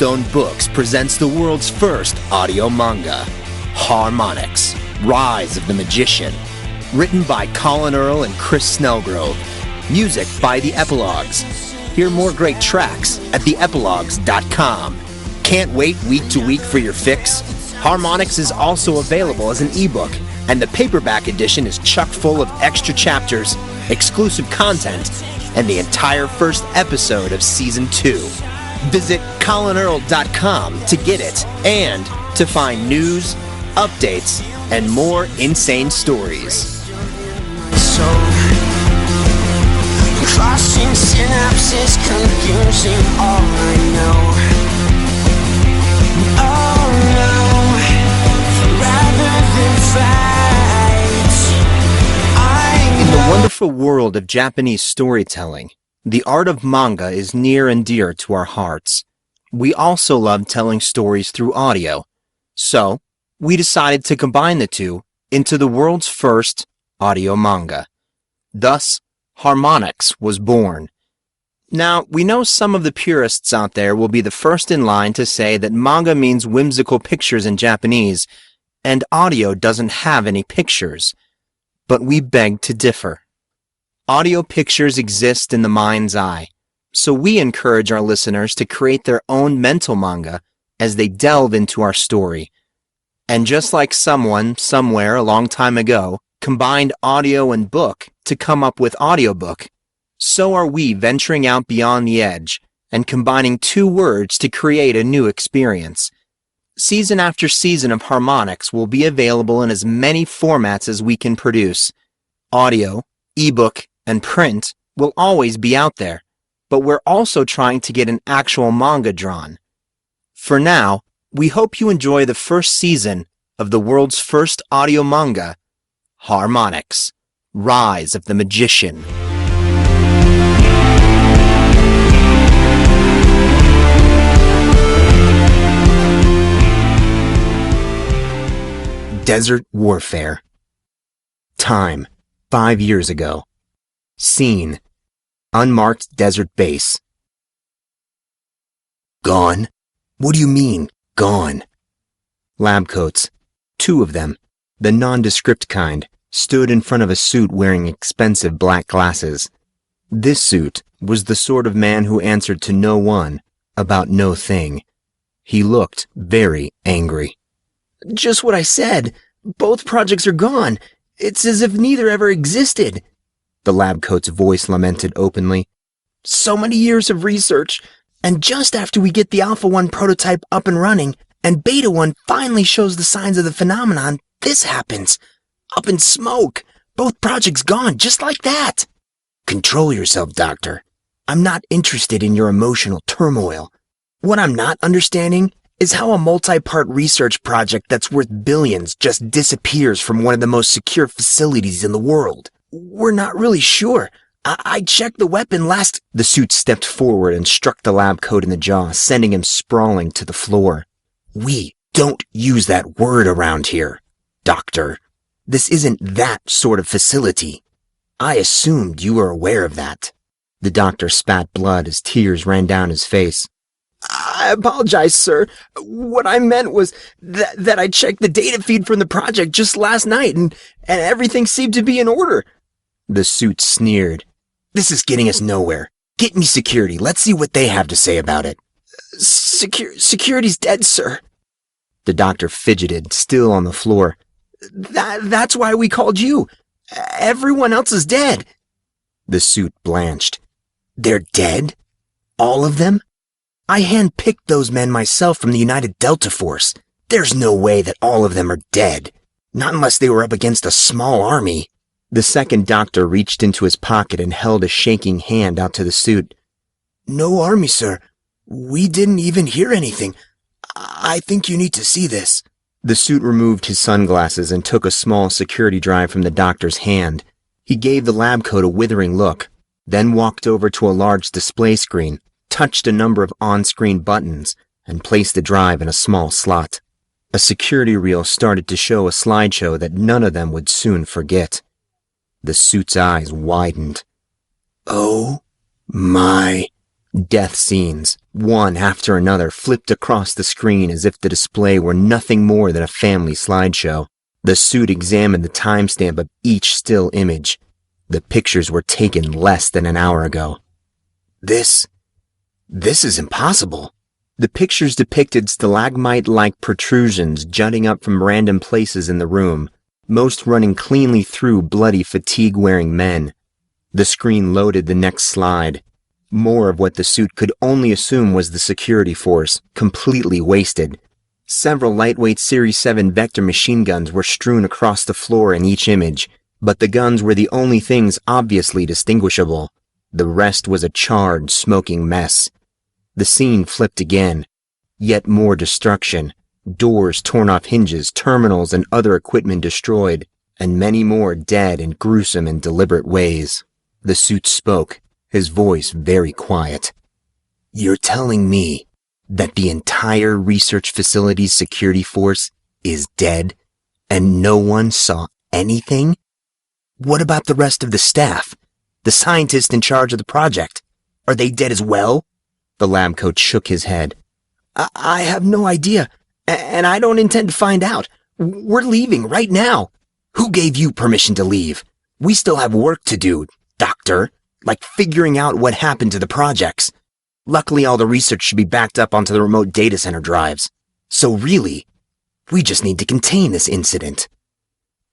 Milestone Books presents the world's first audio manga, Harmonics, Rise of the Magician. Written by Collin, Earl, and Snelgrove. Music by The Epilogues. Hear more great tracks at theepilogues.com. Can't wait week to week for your fix? Harmonics is also available as an ebook, and the paperback edition is chock full of extra chapters, exclusive content, and the entire first episode of Season 2. Visit collinearl.com to get it and to find news, updates, and more insane stories. Crossing synapses, confusing all I know. Oh no, rather than fight, In the wonderful world of Japanese storytelling, the art of manga is near and dear to our hearts. We also love telling stories through audio, so we decided to combine the two into the world's first audio manga. Thus, Harmonics was born. Now, we know some of the purists out there will be the first in line to say that manga means whimsical pictures in Japanese, and audio doesn't have any pictures. But we beg to differ. Audio pictures exist in the mind's eye, so we encourage our listeners to create their own mental manga as they delve into our story. And just like someone, somewhere, a long time ago, combined audio and book to come up with audiobook, so are we venturing out beyond the edge and combining two words to create a new experience. Season after season of Harmonics will be available in as many formats as we can produce. Audio, ebook, and print will always be out there, but we're also trying to get an actual manga drawn. For now, we hope you enjoy the first season of the world's first audio manga, Harmonics, Rise of the Magician. Desert Warfare. Time, 5 years ago. Scene, unmarked desert base. Gone? What do you mean, gone? Lab coats, 2 of them, the nondescript kind, stood in front of a suit wearing expensive black glasses. This suit was the sort of man who answered to no one about no thing. He looked very angry. Just what I said. Both projects are gone. It's as if neither ever existed. The lab coat's voice lamented openly. So many years of research, and just after we get the Alpha 1 prototype up and running, and Beta 1 finally shows the signs of the phenomenon, this happens. Up in smoke. Both projects gone, just like that. Control yourself, Doctor. I'm not interested in your emotional turmoil. What I'm not understanding is how a multi-part research project that's worth billions just disappears from one of the most secure facilities in the world. We're not really sure. I checked the weapon last... The suit stepped forward and struck the lab coat in the jaw, sending him sprawling to the floor. We don't use that word around here, Doctor. This isn't that sort of facility. I assumed you were aware of that. The doctor spat blood as tears ran down his face. I apologize, sir. What I meant was that I checked the data feed from the project just last night and everything seemed to be in order. The suit sneered. This is getting us nowhere. Get me security. Let's see what they have to say about it. Security's dead, sir. The doctor fidgeted, still on the floor. That's why we called you. Everyone else is dead. The suit blanched. They're dead? All of them? I handpicked those men myself from the United Delta Force. There's no way that all of them are dead. Not unless they were up against a small army. The second doctor reached into his pocket and held a shaking hand out to the suit. No army, sir. We didn't even hear anything. I think you need to see this. The suit removed his sunglasses and took a small security drive from the doctor's hand. He gave the lab coat a withering look, then walked over to a large display screen, touched a number of on-screen buttons, and placed the drive in a small slot. A security reel started to show a slideshow that none of them would soon forget. The suit's eyes widened. Oh my Death scenes, one after another, flipped across the screen as if the display were nothing more than a family slideshow. The suit examined the timestamp of each still image. The pictures were taken less than an hour ago. This is impossible. The pictures depicted stalagmite-like protrusions jutting up from random places in the room, most running cleanly through bloody fatigue-wearing men. The screen loaded the next slide. More of what the suit could only assume was the security force, completely wasted. Several lightweight Series 7 Vector machine guns were strewn across the floor in each image, but the guns were the only things obviously distinguishable. The rest was a charred, smoking mess. The scene flipped again. Yet more destruction. Doors torn off hinges, terminals and other equipment destroyed, and many more dead in gruesome and deliberate ways. The suit spoke, his voice very quiet. "You're telling me that the entire research facility's security force is dead, and no one saw anything? What about the rest of the staff? The scientists in charge of the project? Are they dead as well?" The lab coat shook his head. I have no idea, and I don't intend to find out. We're leaving right now. Who gave you permission to leave? We still have work to do, Doctor, like figuring out what happened to the projects. Luckily, all the research should be backed up onto the remote data center drives. So really, we just need to contain this incident.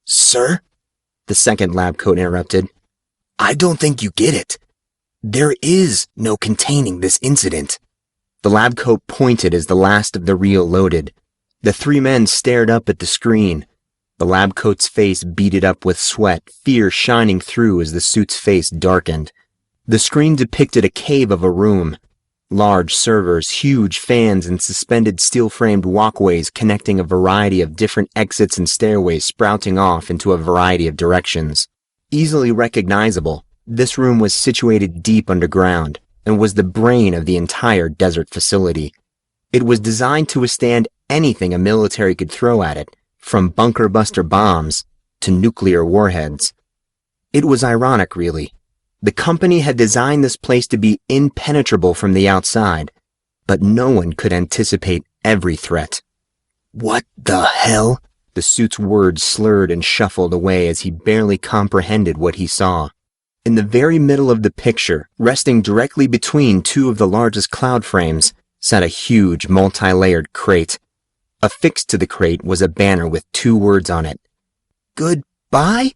Sir? The second lab coat interrupted. I don't think you get it. There is no containing this incident. The lab coat pointed as the last of the reel loaded. The three men stared up at the screen. The lab coat's face beaded up with sweat, fear shining through as the suit's face darkened. The screen depicted a cave of a room. Large servers, huge fans, and suspended steel-framed walkways connecting a variety of different exits and stairways sprouting off into a variety of directions. Easily recognizable, this room was situated deep underground and was the brain of the entire desert facility. It was designed to withstand anything a military could throw at it, from bunker-buster bombs to nuclear warheads. It was ironic, really. The company had designed this place to be impenetrable from the outside, but no one could anticipate every threat. What the hell? The suit's words slurred and shuffled away as he barely comprehended what he saw. In the very middle of the picture, resting directly between two of the largest cloud frames, sat a huge multi-layered crate. Affixed to the crate was a banner with two words on it. Goodbye?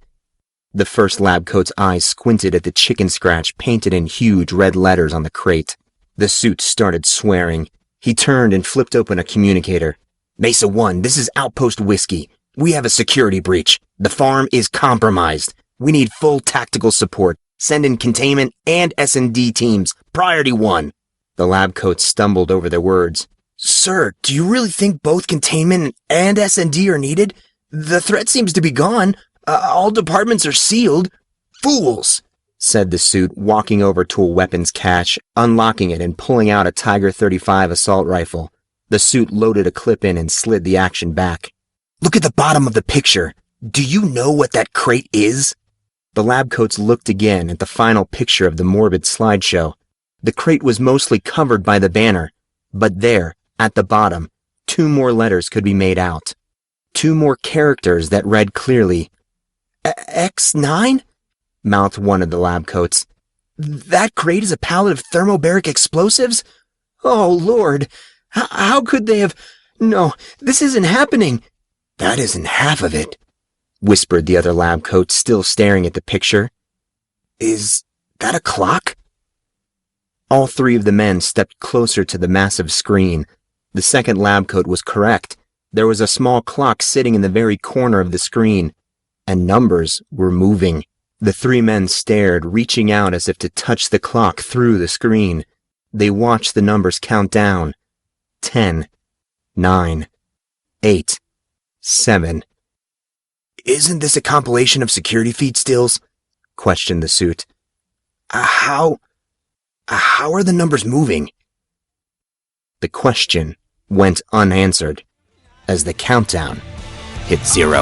The first lab coat's eyes squinted at the chicken scratch painted in huge red letters on the crate. The suit started swearing. He turned and flipped open a communicator. Mesa 1, this is Outpost Whiskey. We have a security breach. The farm is compromised. We need full tactical support. Send in containment and S&D teams. Priority 1. The lab coat stumbled over their words. Sir, do you really think both containment and S&D are needed? The threat seems to be gone. All departments are sealed. Fools, said the suit, walking over to a weapons cache, unlocking it and pulling out a Tiger 35 assault rifle. The suit loaded a clip in and slid the action back. Look at the bottom of the picture. Do you know what that crate is? The lab coats looked again at the final picture of the morbid slideshow. The crate was mostly covered by the banner, but there, at the bottom, two more letters could be made out. Two more characters that read clearly. X9? Mouthed one of the lab coats. That crate is a pallet of thermobaric explosives? Oh, Lord! How could they have... No, this isn't happening. That isn't half of it, whispered the other lab coat, still staring at the picture. Is that a clock? All three of the men stepped closer to the massive screen. The second lab coat was correct. There was a small clock sitting in the very corner of the screen, and numbers were moving. The three men stared, reaching out as if to touch the clock through the screen. They watched the numbers count down. 10, 9, 8, 7. Isn't this a compilation of security feed stills? Questioned the suit. How are the numbers moving? The question went unanswered as the countdown hit 0.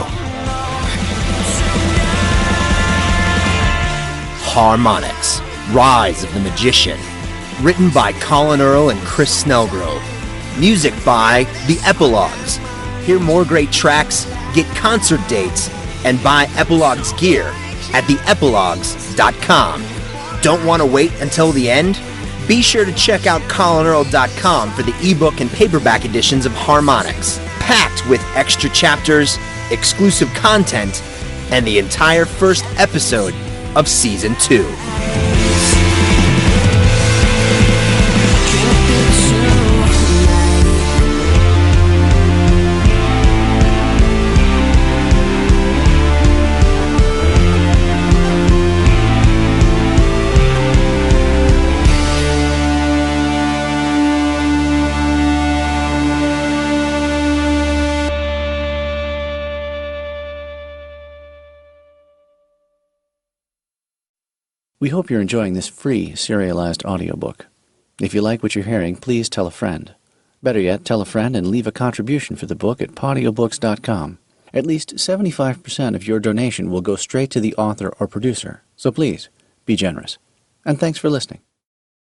Harmonics, Rise of the Magician. Written by Collin, Earl, and Chris Snelgrove. Music by The Epilogues. Hear more great tracks, get concert dates, and buy Epilogues gear at theepilogues.com. Don't want to wait until the end? Be sure to check out CollinEarl.com for the ebook and paperback editions of Harmonics, packed with extra chapters, exclusive content, and the entire first episode of Season 2. We hope you're enjoying this free serialized audiobook. If you like what you're hearing, please tell a friend. Better yet, tell a friend and leave a contribution for the book at podiobooks.com. At least 75% of your donation will go straight to the author or producer, so please, be generous. And thanks for listening.